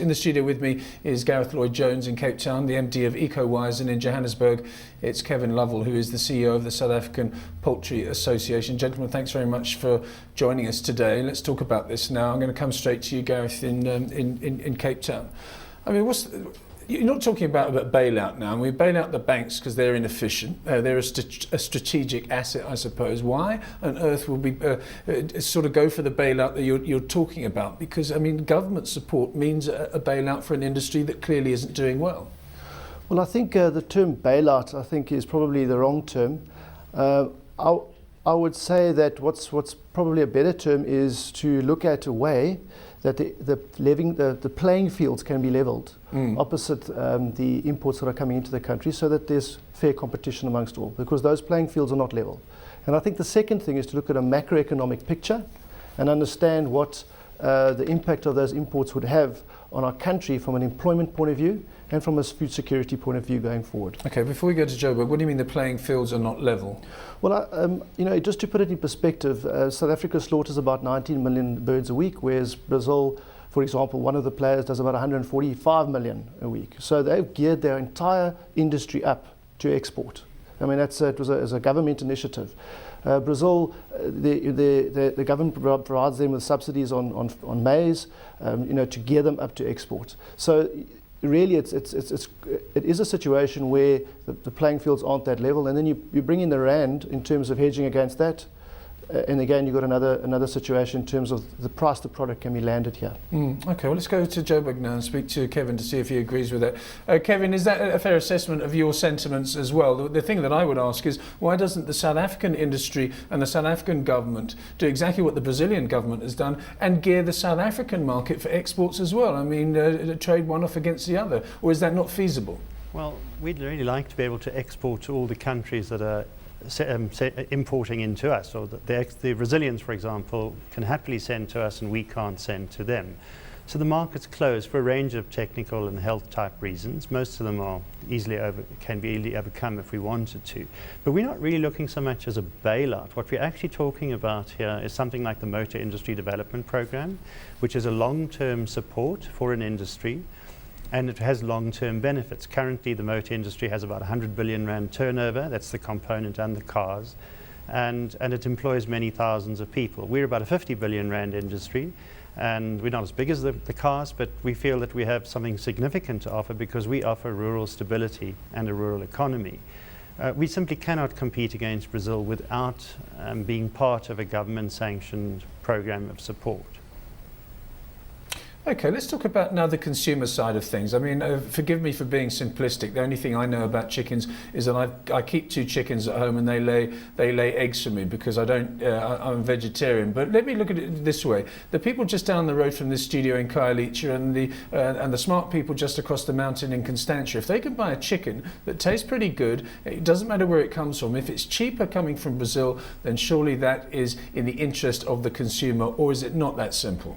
In the studio with me is Gareth Lloyd-Jones in Cape Town, the MD of Ecowize, and in Johannesburg it's Kevin Lovell, who is the CEO of the South African Poultry Association. Gentlemen, thanks very much for joining us today. Let's talk about this now. I'm going to come straight to you, Gareth, in Cape Town. I mean, you're not talking about bailout now. We bail out the banks because they're inefficient. They're a strategic asset, I suppose. Why on earth will we sort of go for the bailout that you're talking about? Because, I mean, government support means a bailout for an industry that clearly isn't doing well. Well, I think the term bailout, I think, is probably the wrong term. I would say that what's probably a better term is to look at a way that the playing fields can be levelled opposite the imports that are coming into the country, so that there's fair competition amongst all, because those playing fields are not level. And I think the second thing is to look at a macroeconomic picture and understand what the impact of those imports would have on our country from an employment point of view and from a food security point of view going forward. Okay, before we go to Joburg, what do you mean the playing fields are not level? Well, just to put it in perspective, South Africa slaughters about 19 million birds a week, whereas Brazil, for example, one of the players does about 145 million a week. So they've geared their entire industry up to export. I mean, it was a government initiative. Brazil, the government provides them with subsidies on maize, to gear them up to export. So really, it is a situation where the playing fields aren't that level, and then you bring in the rand in terms of hedging against that, and again you've got another situation in terms of the price the product can be landed here. Okay, well, let's go to Joburg now and speak to Kevin to see if he agrees with that. Kevin, is that a fair assessment of your sentiments as well? The thing that I would ask is, why doesn't the South African industry and the South African government do exactly what the Brazilian government has done and gear the South African market for exports as well? I mean, trade one off against the other, or is that not feasible? Well, we'd really like to be able to export to all the countries that are importing into us, or the Brazilians, for example, can happily send to us and we can't send to them. So the market's closed for a range of technical and health type reasons. Most of them can be easily overcome if we wanted to. But we're not really looking so much as a bailout. What we're actually talking about here is something like the Motor Industry Development Program, which is a long-term support for an industry, and it has long-term benefits. Currently, the motor industry has about 100 billion rand turnover. That's the component and the cars. And it employs many thousands of people. We're about a 50 billion rand industry, and we're not as big as the cars, but we feel that we have something significant to offer because we offer rural stability and a rural economy. We simply cannot compete against Brazil without being part of a government-sanctioned program of support. Okay, let's talk about now the consumer side of things. I mean, forgive me for being simplistic. The only thing I know about chickens is that I keep 2 chickens at home and they lay eggs for me because I'm a vegetarian. But let me look at it this way: the people just down the road from this studio in Khayelitsha and the smart people just across the mountain in Constantia, if they can buy a chicken that tastes pretty good, it doesn't matter where it comes from. If it's cheaper coming from Brazil, then surely that is in the interest of the consumer, or is it not that simple?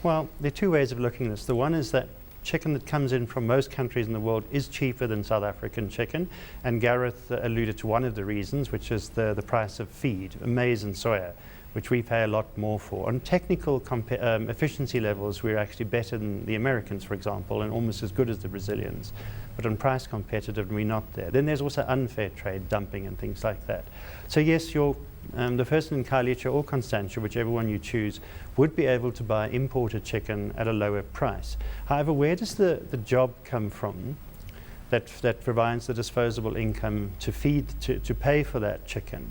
Well, there are 2 ways of looking at this. The one is that chicken that comes in from most countries in the world is cheaper than South African chicken, and Gareth alluded to one of the reasons, which is the price of feed, maize and soya, which we pay a lot more for. On technical efficiency levels, we're actually better than the Americans, for example, and almost as good as the Brazilians. But on price competitive, we're not there. Then there's also unfair trade, dumping and things like that. So yes, the person in Khayelitsha or Constantia, whichever one you choose, would be able to buy imported chicken at a lower price. However, where does the job come from that provides the disposable income to pay for that chicken?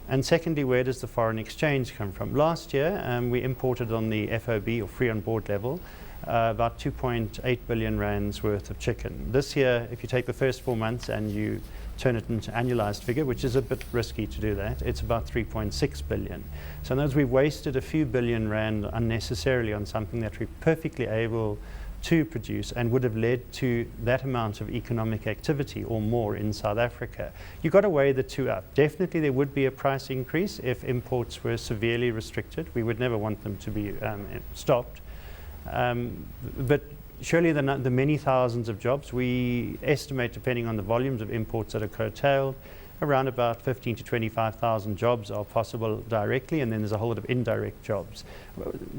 And secondly, where does the foreign exchange come from? Last year, we imported on the FOB, or free on board level, about 2.8 billion rands worth of chicken. This year, if you take the first 4 months and you turn it into annualized figure, which is a bit risky to do that, it's about 3.6 billion. So in other words, we've wasted a few billion rand unnecessarily on something that we're perfectly able to produce and would have led to that amount of economic activity or more in South Africa. You've got to weigh the 2 up. Definitely there would be a price increase if imports were severely restricted. We would never want them to be stopped. But surely the many thousands of jobs, we estimate, depending on the volumes of imports that are curtailed, around about 15 to 25,000 jobs are possible directly, and then there's a whole lot of indirect jobs.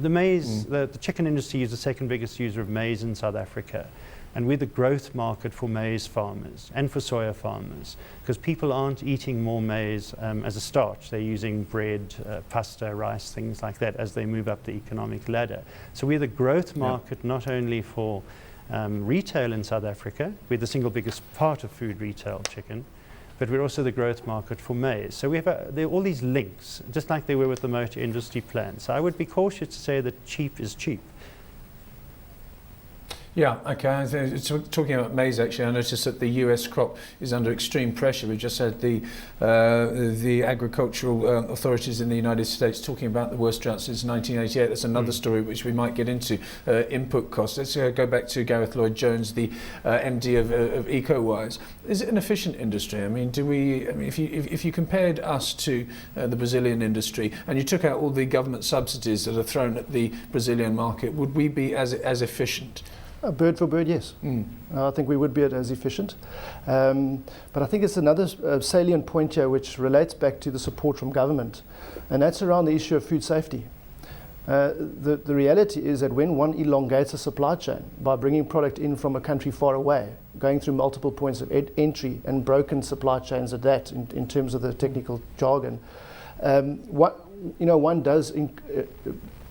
The maize, the chicken industry is the second biggest user of maize in South Africa. And we're the growth market for maize farmers and for soya farmers, because people aren't eating more maize as a starch. They're using bread, pasta, rice, things like that as they move up the economic ladder. So we're the growth market not only for retail in South Africa, we're the single biggest part of food retail, chicken, but we're also the growth market for maize. So we have there are all these links, just like they were with the motor industry plan. So I would be cautious to say that cheap is cheap. Yeah, okay. Talking about maize, actually, I noticed that the US crop is under extreme pressure. We just had the agricultural authorities in the United States talking about the worst drought since 1988. That's another story which we might get into, input costs. Let's go back to Gareth Lloyd-Jones, the MD of Ecowize. Is it an efficient industry? I mean, if you compared us to the Brazilian industry and you took out all the government subsidies that are thrown at the Brazilian market, would we be as efficient? Bird for bird, yes. I think we would be as efficient. But I think it's another salient point here which relates back to the support from government, and that's around the issue of food safety. The reality is that when one elongates a supply chain by bringing product in from a country far away, going through multiple points of entry and broken supply chains at that, in terms of the technical jargon, one does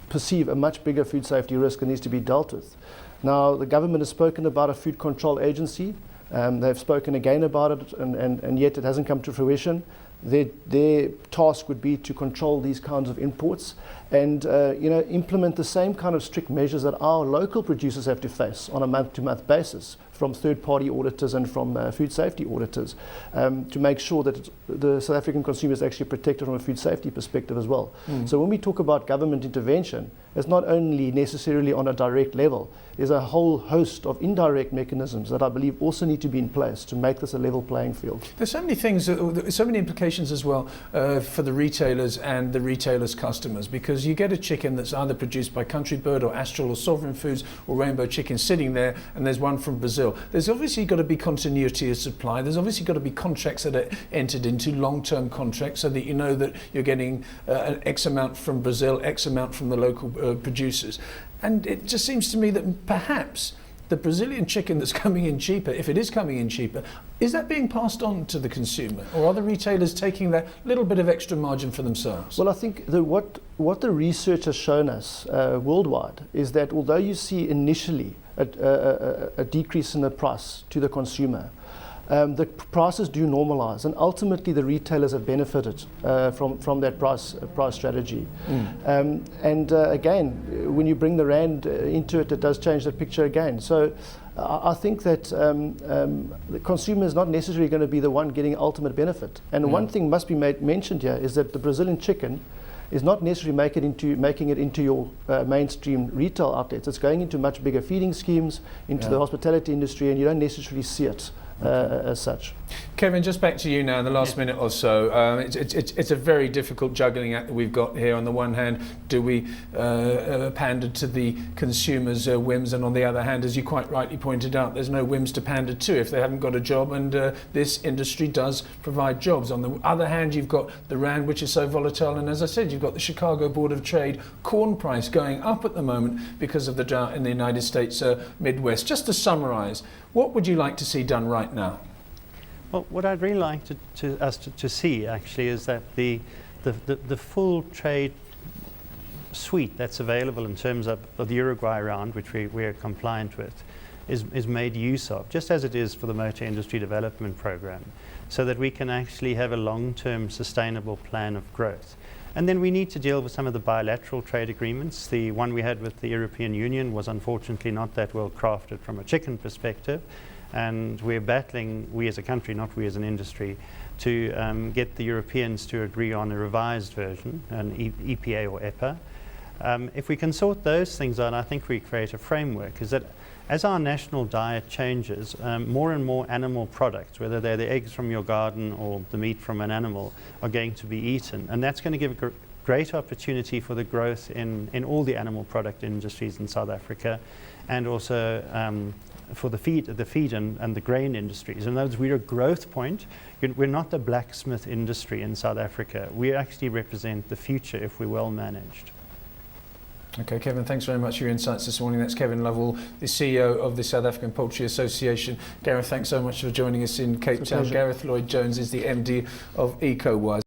perceive a much bigger food safety risk that needs to be dealt with. Now, the government has spoken about a food control agency. They've spoken again about it, and yet it hasn't come to fruition. Their task would be to control these kinds of imports and implement the same kind of strict measures that our local producers have to face on a month-to-month basis from third-party auditors and from food safety auditors to make sure that the South African consumer is actually protected from a food safety perspective as well. So when we talk about government intervention, it's not only necessarily on a direct level. There's a whole host of indirect mechanisms that I believe also need to be in place to make this a level playing field. There's so many things, so many implications as well for the retailers and the retailers' customers, because you get a chicken that's either produced by Country Bird or Astral or Sovereign Foods or Rainbow Chicken sitting there, and there's one from Brazil. There's obviously got to be continuity of supply. There's obviously got to be contracts that are entered into, long-term contracts, so that you know that you're getting an X amount from Brazil, X amount from the local producers. And it just seems to me that perhaps the Brazilian chicken that's coming in cheaper, if it is coming in cheaper, is that being passed on to the consumer? Or are the retailers taking that little bit of extra margin for themselves? Well, I think what the research has shown us worldwide is that although you see initially a decrease in the price to the consumer, the prices do normalize, and ultimately the retailers have benefited from that price strategy. Again, when you bring the rand into it, it does change the picture again. So I think that the consumer is not necessarily going to be the one getting ultimate benefit. And one thing must be mentioned here is that the Brazilian chicken is not necessarily making it into your mainstream retail outlets. It's going into much bigger feeding schemes, into the hospitality industry, and you don't necessarily see it as such. Kevin, just back to you now in the last minute or so. It's a very difficult juggling act that we've got here. On the one hand, do we pander to the consumers' whims, and on the other hand, as you quite rightly pointed out, there's no whims to pander to if they haven't got a job, and this industry does provide jobs. On the other hand, you've got the rand, which is so volatile, and as I said, you've got the Chicago Board of Trade corn price going up at the moment because of the drought in the United States Midwest. Just to summarise, what would you like to see done right now? Well, what I'd really like to see actually is that the full trade suite that's available in terms of the Uruguay round, which we are compliant with, is made use of, just as it is for the Motor Industry Development Program, so that we can actually have a long-term sustainable plan of growth. And then we need to deal with some of the bilateral trade agreements. The one we had with the European Union was unfortunately not that well crafted from a chicken perspective. And we're battling, we as a country, not we as an industry, to get the Europeans to agree on a revised version, an EPA or EPA. If we can sort those things out, I think we create a framework. Is that as our national diet changes, more and more animal products, whether they're the eggs from your garden or the meat from an animal, are going to be eaten. And that's going to give a great opportunity for the growth in all the animal product industries in South Africa, and also for the feed and the grain industries. In other words, we're a growth point. We're not the blacksmith industry in South Africa. We actually represent the future if we're well managed. Okay, Kevin, thanks very much for your insights this morning. That's Kevin Lovell, the CEO of the South African Poultry Association. Gareth, thanks so much for joining us in Cape Town. Gareth Lloyd-Jones is the MD of Ecowize.